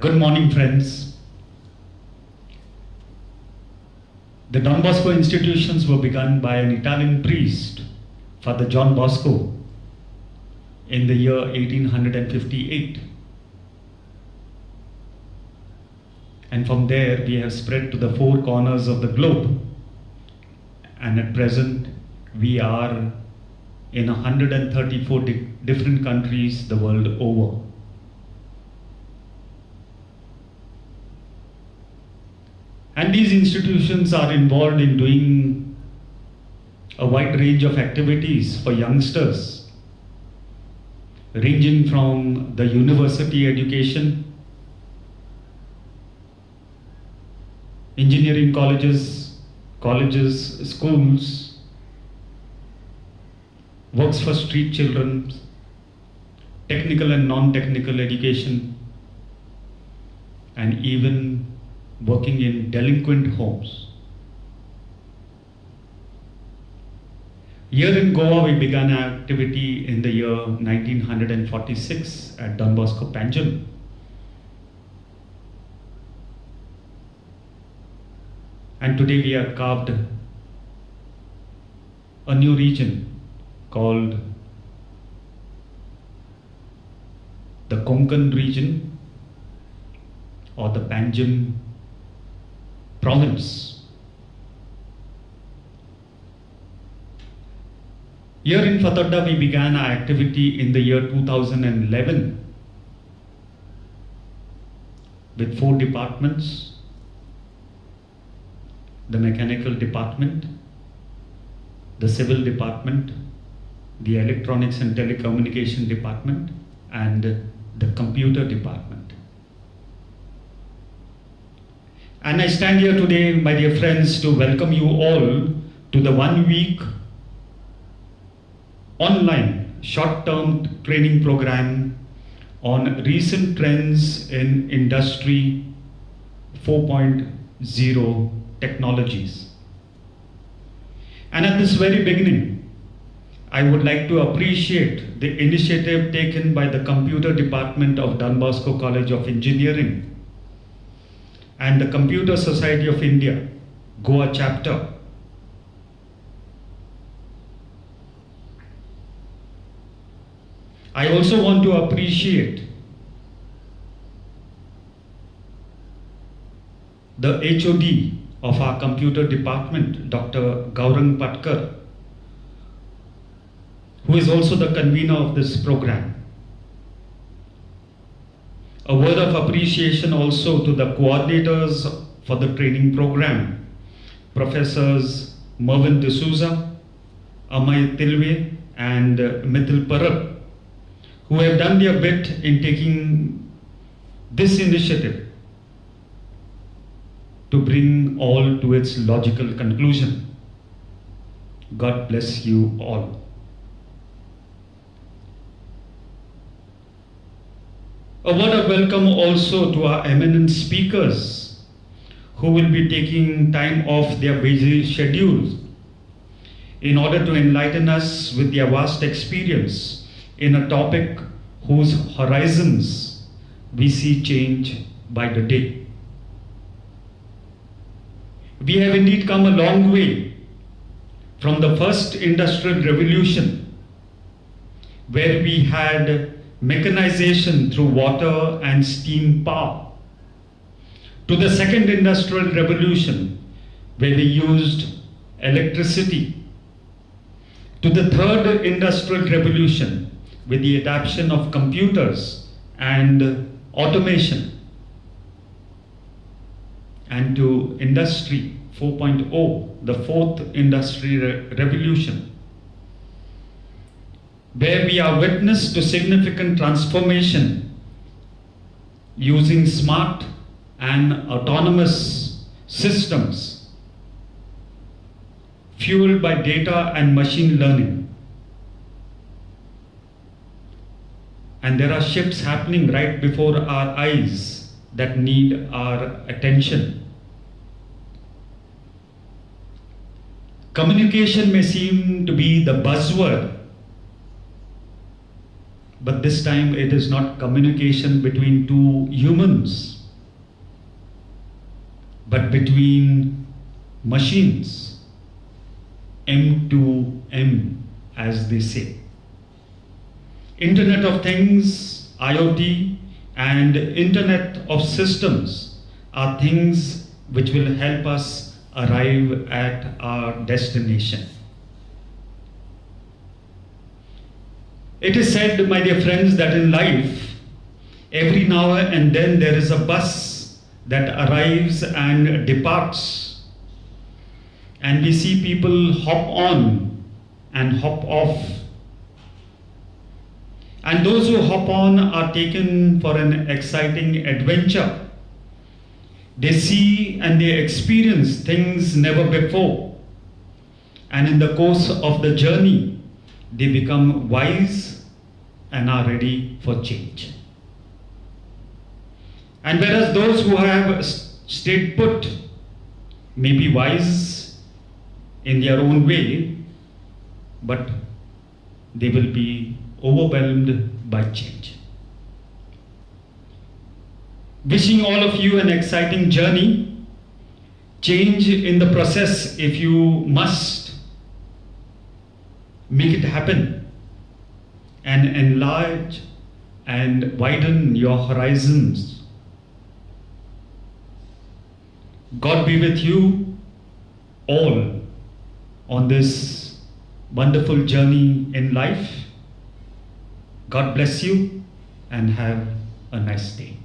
Good morning, friends. The Don Bosco institutions were begun by an Italian priest, Father John Bosco, in the year 1858. And from there, we have spread to the four corners of the globe. And at present, we are in 134 different countries the world over. And these institutions are involved in doing a wide range of activities for youngsters, ranging from the university education, engineering colleges, schools, works for street children, technical and non-technical education, and even working in delinquent homes. Here in Goa, we began our activity in the year 1946 at Don Bosco Panjim. And today we have carved a new region called the Konkan region or the Panjim province. Here in Fatarda, we began our activity in the year 2011 with 4 departments: the mechanical department, the civil department, the electronics and telecommunication department, and the computer department. And I stand here today, my dear friends, to welcome you all to the 1-week online short-term training program on recent trends in Industry 4.0 technologies. And at this very beginning, I would like to appreciate the initiative taken by the Computer Department of Don Bosco College of Engineering and the Computer Society of India, Goa chapter. I also want to appreciate the HOD of our computer department, Dr. Gaurang Patkar, who is also the convener of this program. A word of appreciation also to the coordinators for the training program, Professors Mervyn D'Souza, Amay Tilve, and Mithil Parab, who have done their bit in taking this initiative to bring all to its logical conclusion. God bless you all. A word of welcome also to our eminent speakers who will be taking time off their busy schedules in order to enlighten us with their vast experience in a topic whose horizons we see change by the day. We have indeed come a long way from the first industrial revolution, where we had mechanization through water and steam power, to the second industrial revolution, where we used electricity, to the third industrial revolution with the adoption of computers and automation, and to Industry 4.0, the fourth industrial revolution, where we are witness to significant transformation using smart and autonomous systems fueled by data and machine learning. And there are shifts happening right before our eyes that need our attention. Communication may seem to be the buzzword, but this time it is not communication between two humans, but between machines, M to M, as they say. Internet of Things, IoT, and Internet of Systems are things which will help us arrive at our destination. It is said, my dear friends, that in life, every now and then there is a bus that arrives and departs, and we see people hop on and hop off. And those who hop on are taken for an exciting adventure. They see and they experience things never before. And in the course of the journey, they become wise and are ready for change. And whereas those who have stayed put may be wise in their own way, but they will be overwhelmed by change. Wishing all of you an exciting journey. Change in the process if you must. Make it happen and enlarge and widen your horizons. God be with you all on this wonderful journey in life. God bless you and have a nice day.